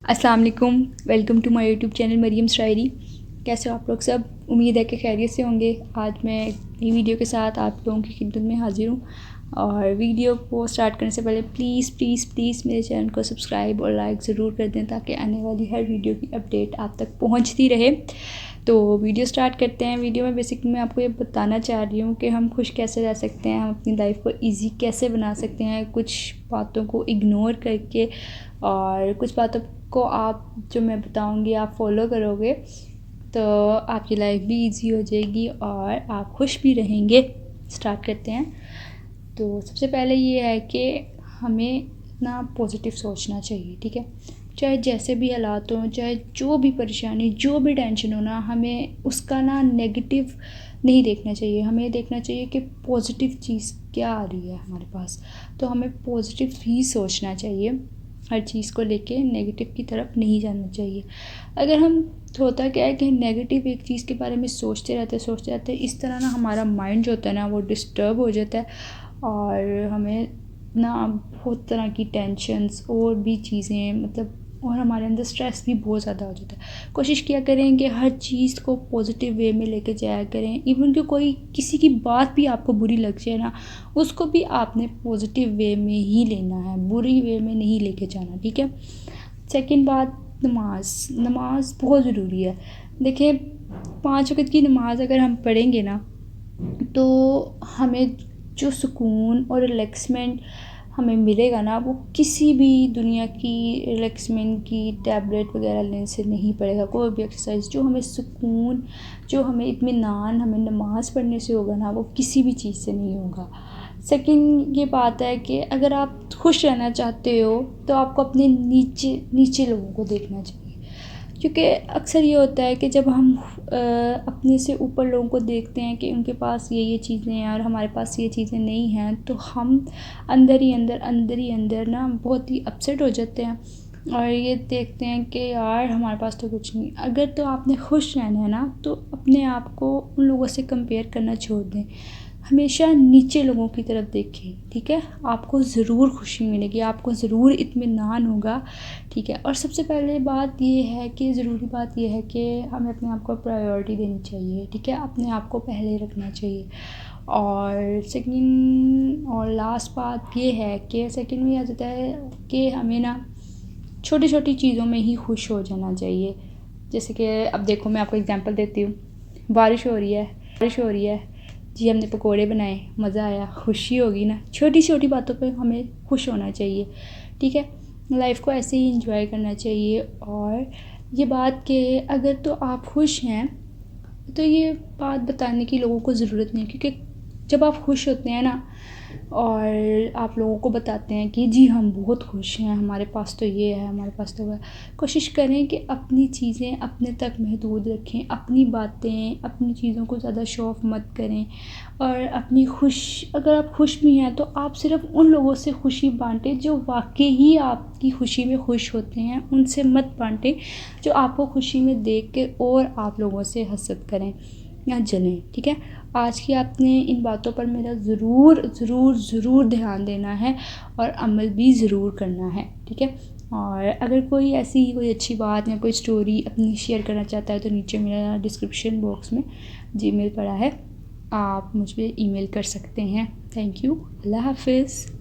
अस्सलाम वालेकुम, welcome to my YouTube channel Maryam Shayari. कैसे हो आप लोग सब? उम्मीद है कि खैरियत से होंगे। आज मैं एक नई वीडियो के साथ आप लोगों की खिदमत में हाजिर हूँ। और वीडियो को स्टार्ट करने से पहले प्लीज़ प्लीज़ प्लीज़ मेरे चैनल को सब्सक्राइब और लाइक ज़रूर कर दें ताकि आने वाली हर वीडियो की अपडेट आप तक पहुँचती रहे। तो वीडियो स्टार्ट करते हैं। वीडियो में बेसिकली मैं आपको ये बताना चाह रही हूँ कि हम खुश कैसे रह सकते हैं, हम अपनी लाइफ को ईजी कैसे बना सकते हैं, कुछ बातों को इग्नोर करके। और कुछ बातों को आप जो मैं बताऊँगी आप फॉलो करोगे तो आपकी लाइफ भी इजी हो जाएगी और आप खुश भी रहेंगे। स्टार्ट करते हैं। तो सबसे पहले ये है कि हमें ना पॉजिटिव सोचना चाहिए, ठीक है। चाहे जैसे भी हालात हों, चाहे जो भी परेशानी, जो भी टेंशन हो ना, हमें उसका ना नेगेटिव नहीं देखना चाहिए। हमें देखना चाहिए कि पॉजिटिव चीज़ क्या आ रही है हमारे पास। तो हमें पॉजिटिव ही सोचना चाहिए, हर चीज़ को लेके नेगेटिव की तरफ नहीं जाना चाहिए। अगर हम होता क्या है कि नेगेटिव एक चीज़ के बारे में सोचते रहते हैं, इस तरह ना हमारा माइंड जो होता है ना वो डिस्टर्ब हो जाता है और हमें ना बहुत तरह की टेंशन्स और भी चीज़ें मतलब, और हमारे अंदर स्ट्रेस भी बहुत ज़्यादा हो जाता है। कोशिश किया करें कि हर चीज़ को पॉजिटिव वे में लेके जाया करें। इवन कि कोई किसी की बात भी आपको बुरी लग जाए ना, उसको भी आपने पॉजिटिव वे में ही लेना है, बुरी वे में नहीं लेके जाना, ठीक है। सेकंड बात, नमाज बहुत ज़रूरी है। देखिए 5 वक़्त की नमाज़ अगर हम पढ़ेंगे ना तो हमें जो सुकून और रिलैक्समेंट हमें मिलेगा ना वो किसी भी दुनिया की रिलैक्समेंट की टैबलेट वगैरह लेने से नहीं पड़ेगा। कोई भी एक्सरसाइज जो हमें सुकून, जो हमें इत्मीनान हमें नमाज़ पढ़ने से होगा ना वो किसी भी चीज़ से नहीं होगा। सेकंड ये बात है कि अगर आप खुश रहना चाहते हो तो आपको अपने नीचे नीचे लोगों को देखना चाहिए, क्योंकि अक्सर ये होता है कि जब हम अपने से ऊपर लोगों को देखते हैं कि उनके पास ये चीज़ें हैं और हमारे पास ये चीज़ें नहीं हैं, तो हम अंदर ही अंदर ना बहुत ही अपसेट हो जाते हैं और ये देखते हैं कि यार हमारे पास तो कुछ नहीं। अगर तो आपने खुश रहना है ना तो अपने आप को उन लोगों से कंपेयर करना छोड़ दें। हमेशा नीचे लोगों की तरफ देखें, ठीक है। आपको ज़रूर खुशी मिलेगी, आपको ज़रूर इत्मीनान होगा, ठीक है। और सबसे पहले बात ये है कि ज़रूरी बात ये है कि हमें अपने आप को प्रायोरिटी देनी चाहिए, ठीक है। अपने आप को पहले रखना चाहिए। और सेकंड और लास्ट बात ये है कि सेकंड में आ जाता है कि हमें ना छोटी छोटी चीज़ों में ही खुश हो जाना चाहिए। जैसे कि अब देखो मैं आपको एग्जांपल देती हूँ। बारिश हो रही है जी, हमने पकोड़े बनाए, मज़ा आया, खुशी होगी ना। छोटी छोटी बातों पे हमें खुश होना चाहिए, ठीक है। लाइफ को ऐसे ही इंजॉय करना चाहिए। और ये बात कि अगर तो आप खुश हैं तो ये बात बताने की लोगों को ज़रूरत नहीं है, क्योंकि जब आप खुश होते हैं ना और आप लोगों को बताते हैं कि जी हम बहुत खुश हैं, हमारे पास तो ये है, हमारे पास तो वो है, कोशिश करें कि अपनी चीज़ें अपने तक महदूद रखें, अपनी बातें, अपनी चीज़ों को ज़्यादा शो ऑफ मत करें। और अपनी अगर आप खुश भी हैं तो आप सिर्फ उन लोगों से खुशी बांटें जो वाकई ही आपकी खुशी में खुश होते हैं, उनसे मत बांटें जो आपको खुशी में देख के और आप लोगों से हसद करें या जलें, ठीक है। आज की आपने इन बातों पर मेरा ज़रूर ध्यान देना है और अमल भी ज़रूर करना है, ठीक है। और अगर कोई ऐसी कोई अच्छी बात या कोई स्टोरी अपनी शेयर करना चाहता है तो नीचे मेरा डिस्क्रिप्शन बॉक्स में जीमेल पड़ा है, आप मुझ पर ईमेल कर सकते हैं। Thank you. अल्लाह हाफिज़।